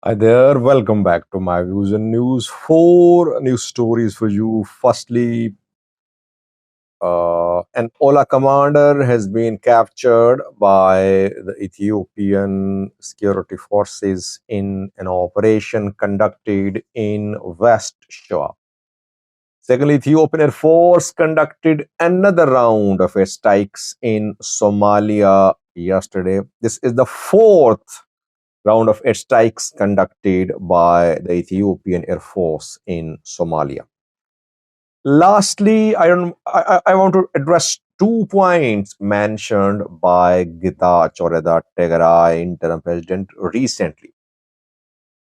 Hi there, welcome back to my views and news. Four news stories for you. Firstly, an Ola commander has been captured by the Ethiopian security forces in an operation conducted in West Shoa. Secondly, Ethiopian Air Force conducted another round of airstrikes in Somalia yesterday. This is the fourth round of airstrikes conducted by the Ethiopian Air Force in Somalia. Lastly, I want to address 2 points mentioned by Getachew Tigray interim president recently.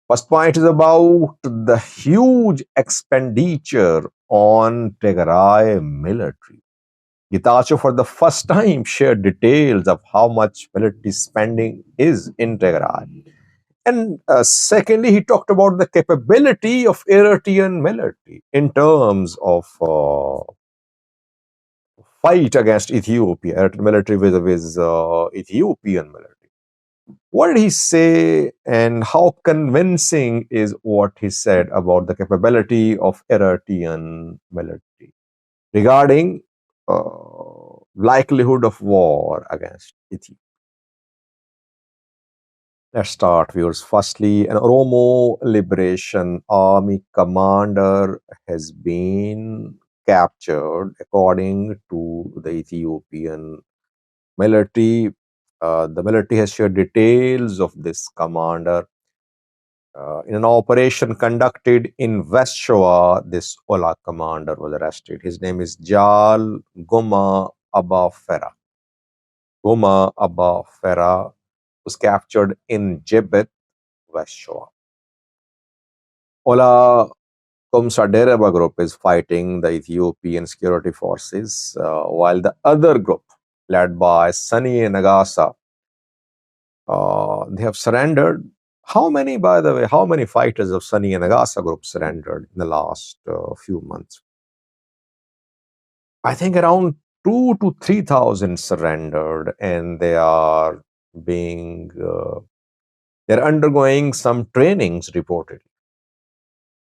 First point is about the huge expenditure on Tigray military. Getachew for the first time shared details of how much military spending is in Tigray. And secondly, he talked about the capability of Eritrean military in terms of fight against Ethiopia, Eritrean military with Ethiopian military. What did he say, and how convincing is what he said about the capability of Eritrean military regarding likelihood of war against Ethiopia? Let's start, viewers. Firstly, an Oromo Liberation Army commander has been captured, according to the Ethiopian military. The military has shared details of this commander. In an operation conducted in West Shoa, this Ola commander was arrested. His name is Jal Goma Abafera. Goma Abafera was captured in Jebet, West Shoa. Ola Komsadereba group is fighting the Ethiopian security forces, while the other group, led by Sani Nagasa, they have surrendered. How many, by the way, how many fighters of Sani and Nagasa group surrendered in the last few months? I think around 2 to 3,000 surrendered, and they are being they're undergoing some trainings reportedly.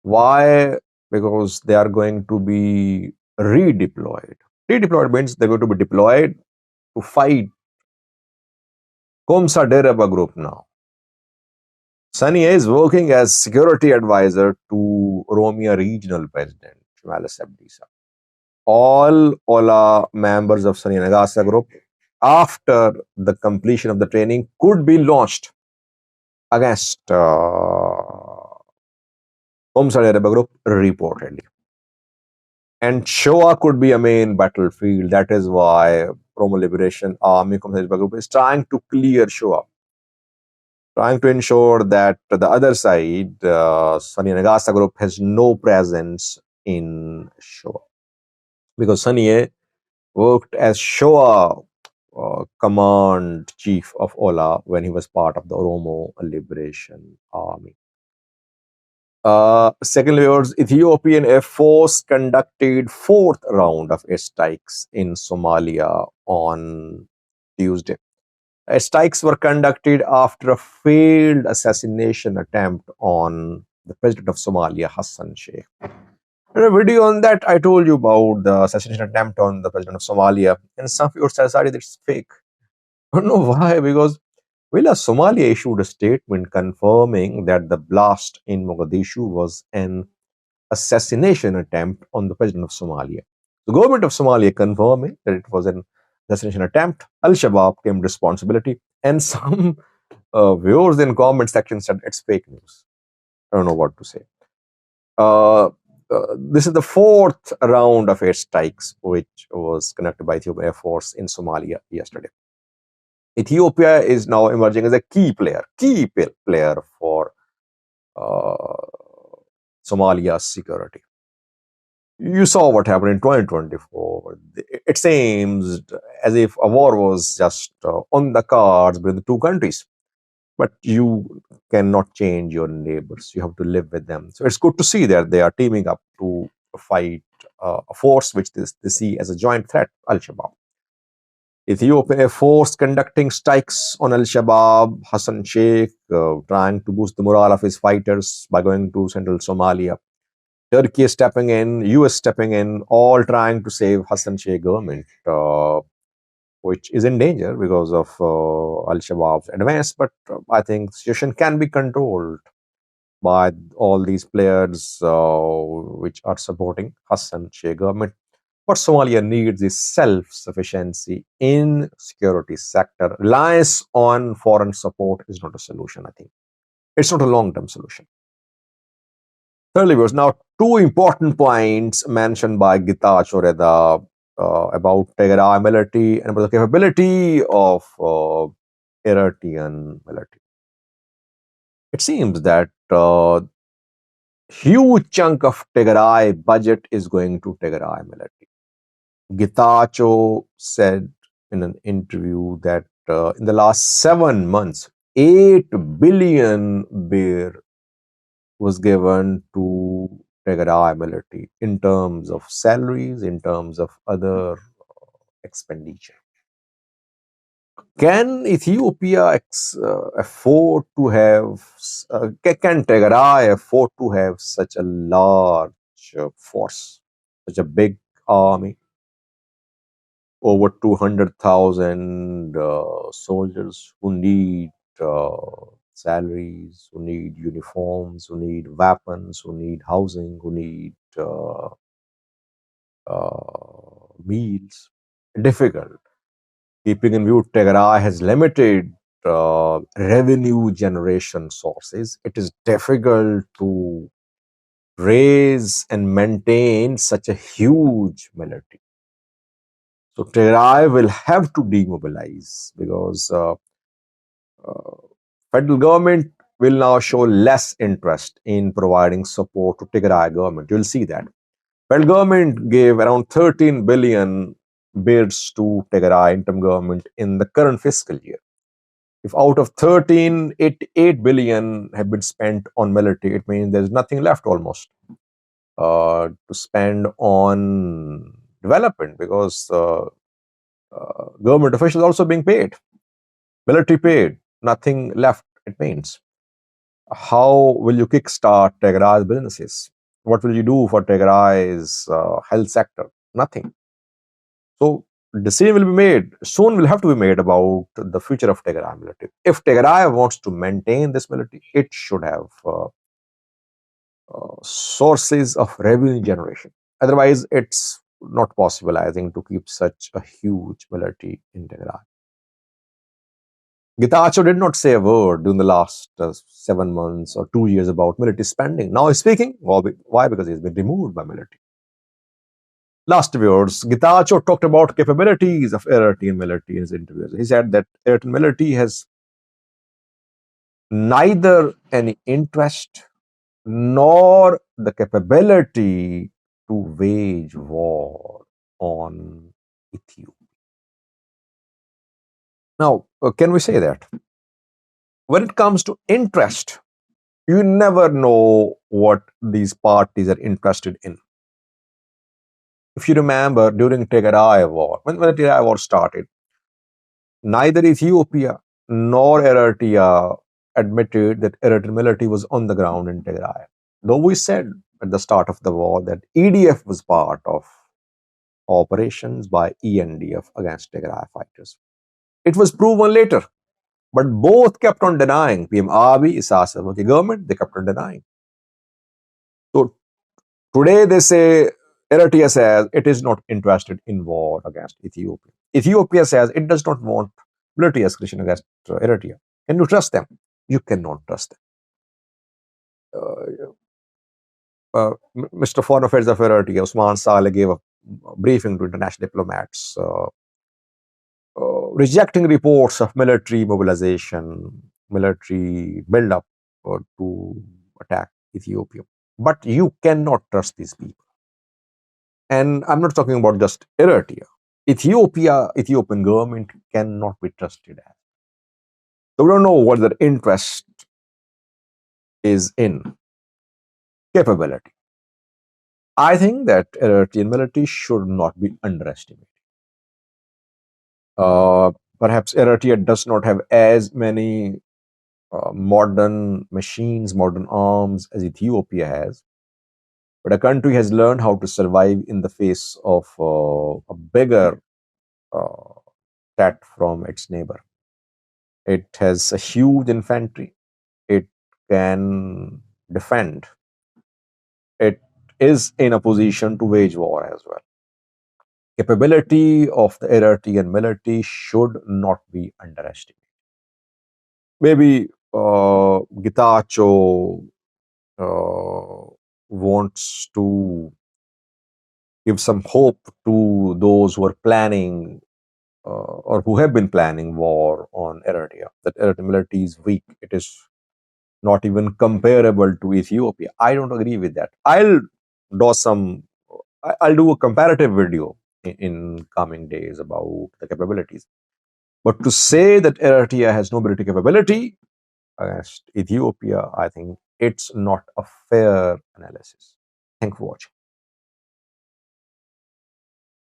Why? Because they are going to be redeployed. Redeployed means they're going to be deployed to fight Komsa Dereba group now. Sani is working as security advisor to Oromia regional president, Shimalis Abdisa. All Ola members of Sani Nagasa group, after the completion of the training, could be launched against Komsa Dereba group reportedly. And Shoa could be a main battlefield. That is why Oromo Liberation Army Group is trying to clear Shoa, trying to ensure that the other side, Sani Nagasa Group, has no presence in Shoa. Because Sani worked as Shoa command chief of Ola when he was part of the Oromo Liberation Army. Secondly, Ethiopian Air Force conducted fourth round of airstrikes in Somalia on Tuesday. Strikes were conducted after a failed assassination attempt on the president of Somalia, Hassan Sheikh. In a video on that, I told you about the assassination attempt on the president of Somalia, and some people said it's fake. I don't know why, because Somalia issued a statement confirming that the blast in Mogadishu was an assassination attempt on the president of Somalia. The government of Somalia confirming that it was an assassination attempt. Al-Shabaab claimed responsibility, and some viewers in comment section said it's fake news. I don't know what to say. This is the fourth round of airstrikes which was conducted by Ethiopian Air Force in Somalia yesterday. Ethiopia is now emerging as a key player for Somalia's security. You saw what happened in 2024. It seems as if a war was just on the cards between the two countries. But you cannot change your neighbors. You have to live with them. So it's good to see that they are teaming up to fight a force which they see as a joint threat, Al-Shabaab. Ethiopia Air Force conducting strikes on Al-Shabaab, Hassan Sheikh trying to boost the morale of his fighters by going to central Somalia. Turkey is stepping in, US stepping in, all trying to save Hassan Sheikh government, which is in danger because of Al-Shabaab's advance. But I think the situation can be controlled by all these players which are supporting Hassan Sheikh government. What Somalia needs is self-sufficiency in security sector. Reliance on foreign support is not a solution, I think. It's not a long-term solution. Thirdly, was now two important points mentioned by Gita Choreda about Tigray military and about the capability of Eritrean military. It seems that huge chunk of Tigray budget is going to Tigray military. Gitacho said in an interview that in the last 7 months, 8 billion birr was given to Tigray military in terms of salaries, in terms of other expenditure. Can Ethiopia afford to have, can Tigray afford to have such a large force, such a big army? Over 200,000 soldiers who need salaries, who need uniforms, who need weapons, who need housing, who need meals. Difficult. Keeping in view Tigray has limited revenue generation sources, it is difficult to raise and maintain such a huge military. So Tigray will have to demobilize because federal government will now show less interest in providing support to Tigray government. You'll see that. Federal government gave around 13 billion bids to Tigray interim government in the current fiscal year. If out of 13, 8 billion have been spent on military, it means there's nothing left almost to spend on development because government officials also being paid, military paid, nothing left, it means. How will you kickstart Tigray's businesses? What will you do for Tigray's health sector? Nothing. So decision will be made, soon will have to be made about the future of Tigray military. If Tigray wants to maintain this military, it should have sources of revenue generation. Otherwise, it's not possible, I think, to keep such a huge military in Tigray. Gitacho did not say a word during the last 7 months or 2 years about military spending. Now he's speaking. Why? Because he's been removed by military. Last words, Gitacho talked about capabilities of Eritrean military in his interviews. He said that Eritrean military has neither any interest nor the capability to wage war on Ethiopia. Now, can we say that? When it comes to interest, you never know what these parties are interested in. If you remember, during Tigray war, when the Tigray war started, neither Ethiopia nor Eritrea admitted that Eritrean military was on the ground in Tigray. Though we said at the start of the war that EDF was part of operations by ENDF against Tigray fighters. It was proven later, but both kept on denying. PM Abiy, Isaias Afwerki government, they kept on denying. So today they say, Eritrea says it is not interested in war against Ethiopia. Ethiopia says it does not want military escalation against Eritrea. Can you trust them? You cannot trust them. Mr. Foreign Affairs of Eritrea, Osman Saleh, gave a briefing to international diplomats, rejecting reports of military mobilization, military build-up to attack Ethiopia. But you cannot trust these people. And I'm not talking about just Eritrea. Ethiopian government cannot be trusted as. So we don't know what their interest is in. Capability. I think that Eritrean military should not be underestimated. Uh, Perhaps Eritrea does not have as many modern machines, modern arms as Ethiopia has, but a country has learned how to survive in the face of a bigger uh, threat from its neighbor. It has a huge infantry. It can defend. It is in a position to wage war as well. Capability of the Eritrean military should not be underestimated. Maybe Gitacho wants to give some hope to those who are planning or who have been planning war on Eritrea. That Eritrean military is weak. It is not even comparable to Ethiopia. I don't agree with that. Do some. I'll do a comparative video in coming days about the capabilities. But to say that Eritrea has no military capability against Ethiopia, I think it's not a fair analysis. Thank you for watching.